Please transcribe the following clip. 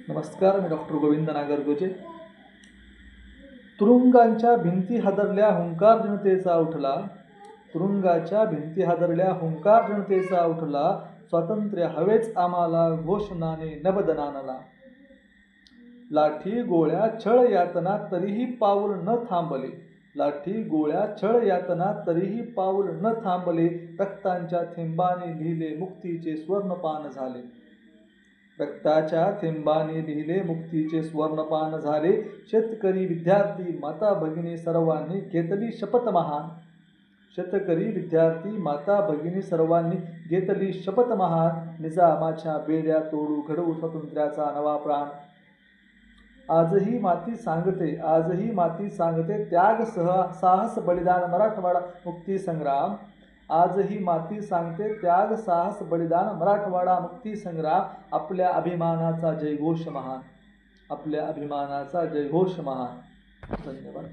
नमस्कार, मी डॉक्टर गोविंद नागरगोजे. तुरुंगांच्या भिंती हादरल्या, हुंकार जनतेचा उठला. तुरुंगाच्या भिंती हादरल्या, हुंकार जनतेचा उठला. स्वातंत्र्य हवेच आम्हाला, घोषणाने नबदनानला. लाठी गोळ्या छळ यातना तरीही पाऊल न थांबले. लाठी गोळ्या छळ यातना तरीही पाऊल न थांबले. रक्तांच्या थेंबाने लिहिले मुक्तीचे स्वर्णपान झाले. रक्ताच्या थेंबाने लिहिले मुक्तीचे स्वर्णपान झाले. शेतकरी विद्यार्थी माता भगिनी सर्वांनी घेतली शपथ महान. शेतकरी विद्यार्थी माता भगिनी सर्वांनी घेतली शपथ महान. निजामाच्या बेड्या तोडू, घडवू स्वातंत्र्याचा नवा प्राण. आजही माती सांगते, आजही माती सांगते, त्याग साहस बलिदान मराठवाडा मुक्ती संग्राम. आजही माती सांगते, त्याग साहस बलिदान मराठवाडा मुक्ती संग्राम. आपल्या अभिमानाचा जयघोष महान, आपल्या अभिमानाचा जयघोष महान. धन्यवाद.